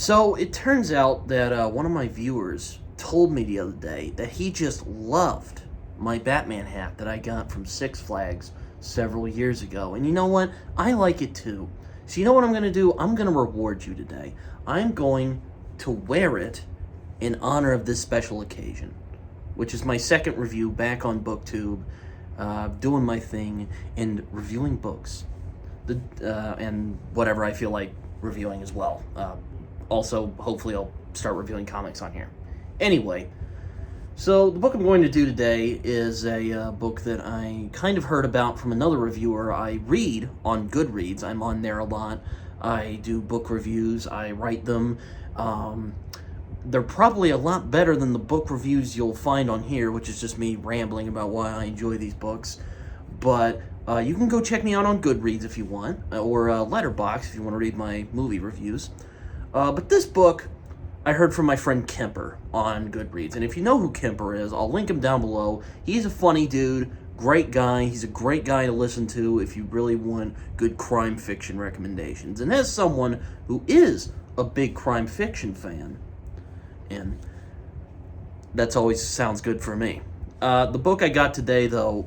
So it turns out that one of my viewers told me the other day that he just loved my Batman hat that I got from Six Flags several years ago. And you know what? I like it too. So you know what I'm going to do? I'm going to reward you today. I'm going to wear it in honor of this special occasion, which is my second review back on BookTube, doing my thing and reviewing books. And whatever I feel like reviewing as well. Also, hopefully I'll start reviewing comics on here. Anyway, so the book I'm going to do today is a book that I kind of heard about from another reviewer. I read on Goodreads. I'm on there a lot. I do book reviews. I write them. They're probably a lot better than the book reviews you'll find on here, which is just me rambling about why I enjoy these books. But you can go check me out on Goodreads if you want, or Letterboxd if you want to read my movie reviews. But this book, I heard from my friend Kemper on Goodreads. And if you know who Kemper is, I'll link him down below. He's a funny dude, great guy. He's a great guy to listen to if you really want good crime fiction recommendations. And as someone who is a big crime fiction fan, and that's always sounds good for me. The book I got today, though,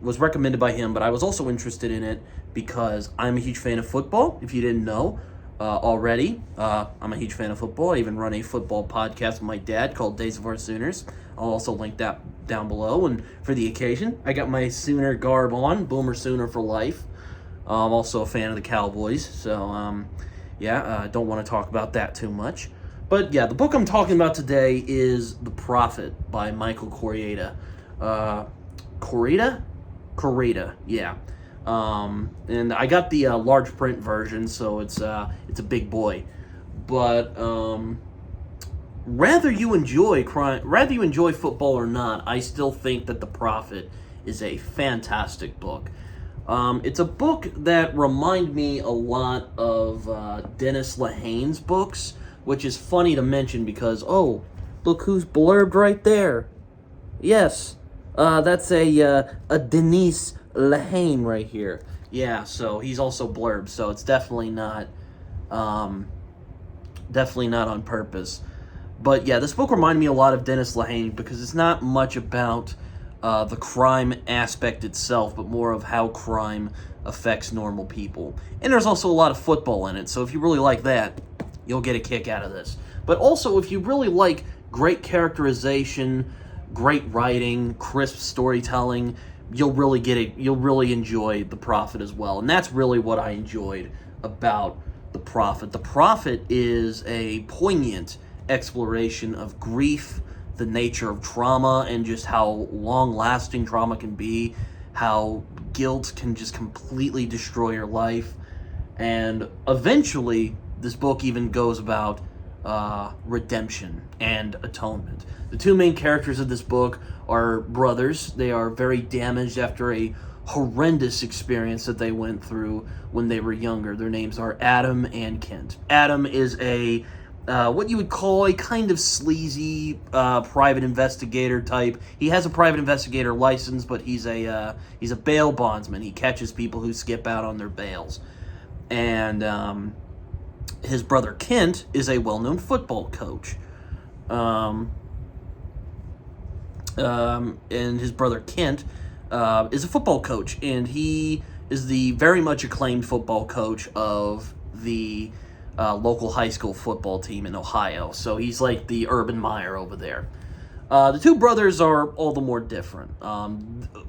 was recommended by him, but I was also interested in it because I'm a huge fan of football, if you didn't know already. I'm a huge fan of football. I even run a football podcast with my dad called Days of Our Sooners. I'll also link that down below. And for the occasion, I got my Sooner garb on, Boomer Sooner for life. I'm also a fan of the Cowboys, so don't want to talk about that too much. But yeah, the book I'm talking about today is The Prophet by Michael Koryta. Koryta, yeah. And I got the large print version, so it's a big boy. But whether you enjoy football or not, I still think that The Prophet is a fantastic book. It's a book that reminds me a lot of Dennis Lehane's books, which is funny to mention because, oh, look who's blurbed right there. Yes, that's a Denise Lehane right here. Yeah, so he's also blurbed, so it's definitely not on purpose. But yeah, this book reminded me a lot of Dennis Lehane because it's not much about the crime aspect itself, but more of how crime affects normal people. And there's also a lot of football in it, so if you really like that, you'll get a kick out of this. But also, if you really like great characterization, great writing, crisp storytelling, you'll really enjoy The Prophet as well. And that's really what I enjoyed about The Prophet. The Prophet is a poignant exploration of grief, the nature of trauma, and just how long-lasting trauma can be, how guilt can just completely destroy your life. And eventually, this book even goes about redemption and atonement. The two main characters of this book are brothers. They are very damaged after a horrendous experience that they went through when they were younger. Their names are Adam and Kent. Adam is a what you would call a kind of sleazy private investigator type. He has a private investigator license, but he's a bail bondsman. He catches people who skip out on their bails. And his brother Kent is a well-known football coach. And his brother Kent is a football coach, and he is the very much acclaimed football coach of the local high school football team in Ohio. So he's like the Urban Meyer over there. The two brothers are all the more different,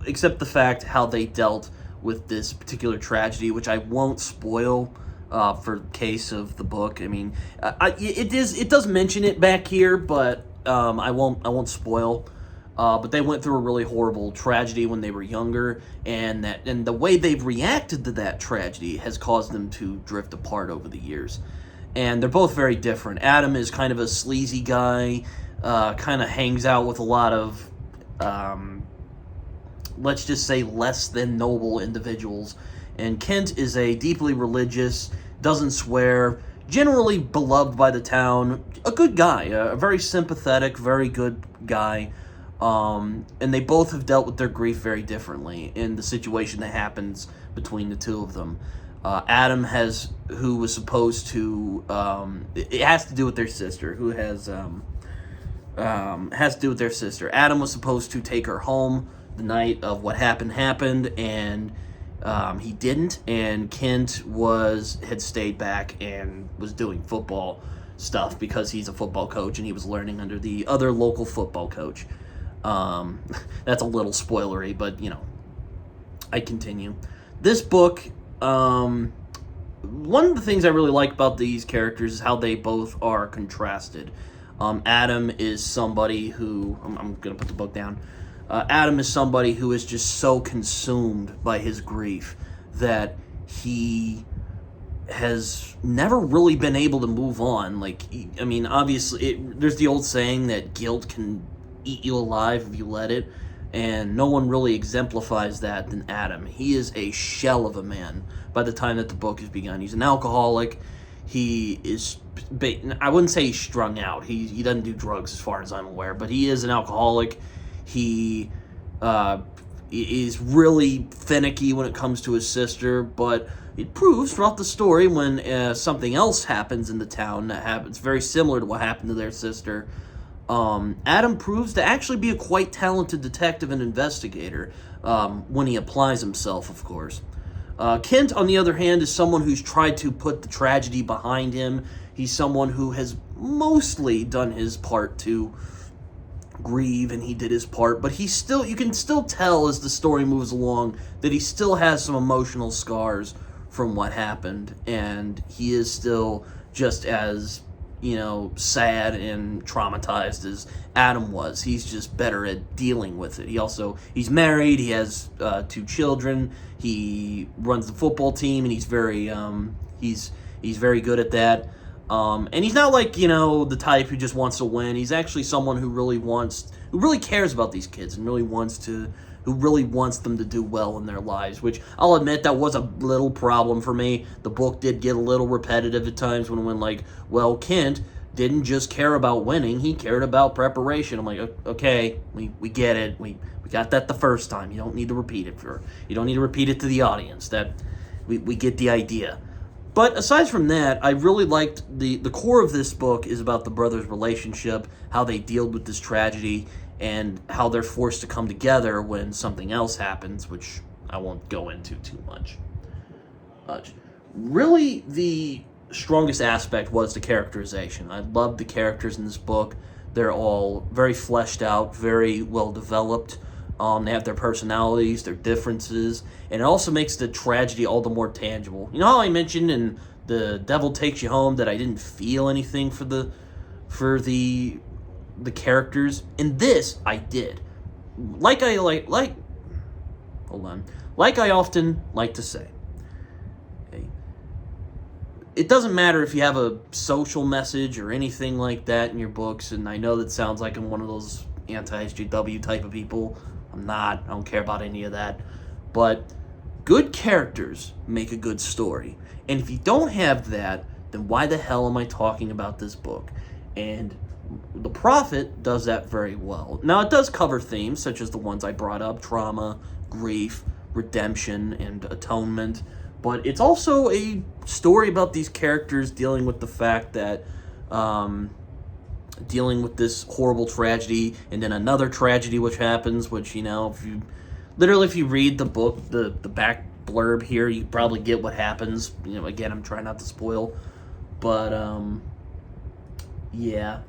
except the fact how they dealt with this particular tragedy, which I won't spoil for the case of the book. I mean, it does mention it back here, but I won't spoil. But they went through a really horrible tragedy when they were younger, and the way they've reacted to that tragedy has caused them to drift apart over the years. And they're both very different. Adam is kind of a sleazy guy, kind of hangs out with a lot of, let's just say, less than noble individuals. And Kent is a deeply religious, doesn't swear, generally beloved by the town, a good guy, a very sympathetic, very good guy. And they both have dealt with their grief very differently in the situation that happens between the two of them. Adam who was supposed to, it has to do with their sister, has to do with their sister. Adam was supposed to take her home the night of what happened, and he didn't, and Kent had stayed back and was doing football stuff because he's a football coach, and he was learning under the other local football coach. That's a little spoilery, but, I continue. This book, one of the things I really like about these characters is how they both are contrasted. Adam is somebody who, I'm going to put the book down. Adam is somebody who is just so consumed by his grief that he has never really been able to move on. Obviously, there's the old saying that guilt can eat you alive if you let it, and no one really exemplifies that than Adam. He is a shell of a man by the time that the book has begun. He's an alcoholic. He is, I wouldn't say he's strung out. He doesn't do drugs as far as I'm aware, but he is an alcoholic. He is really finicky when it comes to his sister, but it proves throughout the story when something else happens in the town that happens very similar to what happened to their sister. Adam proves to actually be a quite talented detective and investigator when he applies himself, of course. Kent, on the other hand, is someone who's tried to put the tragedy behind him. He's someone who has mostly done his part to grieve, and he did his part, but you can still tell as the story moves along that he still has some emotional scars from what happened, and he is still just as, sad and traumatized as Adam was. He's just better at dealing with it. He's married, he has 2 children, he runs the football team, and he's very good at that. And he's not like, the type who just wants to win. He's actually someone who really cares about these kids and who really wants them to do well in their lives, which I'll admit that was a little problem for me. The book did get a little repetitive at times when Kent didn't just care about winning, he cared about preparation. I'm like, okay, we get it. We got that the first time. You don't need to repeat it to the audience. That we get the idea. But aside from that, I really liked the core of this book is about the brothers' relationship, how they deal with this tragedy, and how they're forced to come together when something else happens, which I won't go into too much. Really, the strongest aspect was the characterization. I loved the characters in this book. They're all very fleshed out, very well developed. They have their personalities, their differences, and it also makes the tragedy all the more tangible. You know how I mentioned in The Devil Takes You Home that I didn't feel anything for the characters? In this, I did. Like I often like to say, okay, it doesn't matter if you have a social message or anything like that in your books, and I know that sounds like I'm one of those anti-SJW type of people. I'm not. I don't care about any of that. But good characters make a good story. And if you don't have that, then why the hell am I talking about this book? And The Prophet does that very well. Now, it does cover themes such as the ones I brought up: trauma, grief, redemption, and atonement. But it's also a story about these characters dealing with the fact that dealing with this horrible tragedy, and then another tragedy which happens, which, if you read the book, the back blurb here, you probably get what happens. Again, I'm trying not to spoil, but yeah.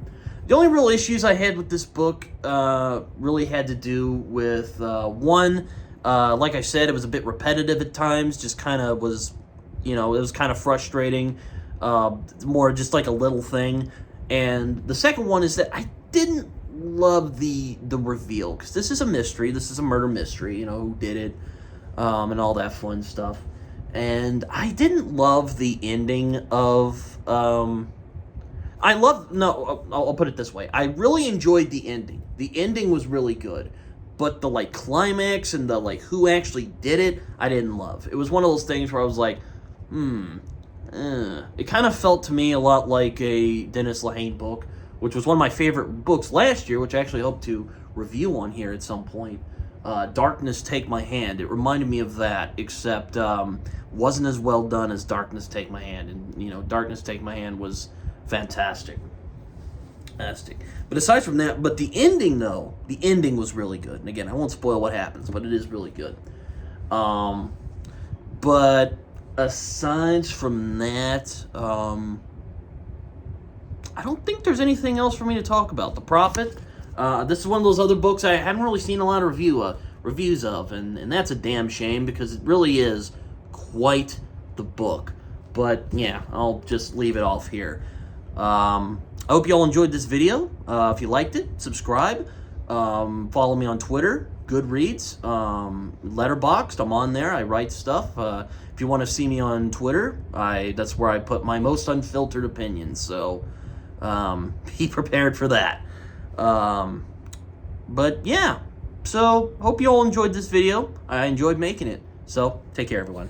The only real issues I had with this book really had to do with one, like I said, it was a bit repetitive at times, just kind of was, it was kind of frustrating, more just like a little thing. And the second one is that I didn't love the reveal, because this is a mystery, this is a murder mystery, who did it, and all that fun stuff. And I didn't love the ending of, I'll put it this way, I really enjoyed the ending. The ending was really good, but the, climax and the, who actually did it, I didn't love. It was one of those things where I was like, it kind of felt to me a lot like a Dennis Lehane book, which was one of my favorite books last year, which I actually hope to review on here at some point. Darkness Take My Hand. It reminded me of that, except wasn't as well done as Darkness Take My Hand. And, you know, Darkness Take My Hand was fantastic. Fantastic. But aside from that, but the ending, though, the ending was really good. And again, I won't spoil what happens, but it is really good. But aside from that, I don't think there's anything else for me to talk about. The Prophet, this is one of those other books I haven't really seen a lot of reviews of, and that's a damn shame because it really is quite the book. But yeah, I'll just leave it off here. I hope you all enjoyed this video. If you liked it, subscribe. Follow me on Twitter, Goodreads, Letterboxd. I'm on there. I write stuff. If you want to see me on Twitter, that's where I put my most unfiltered opinions. So be prepared for that. But yeah, so hope you all enjoyed this video. I enjoyed making it. So take care, everyone.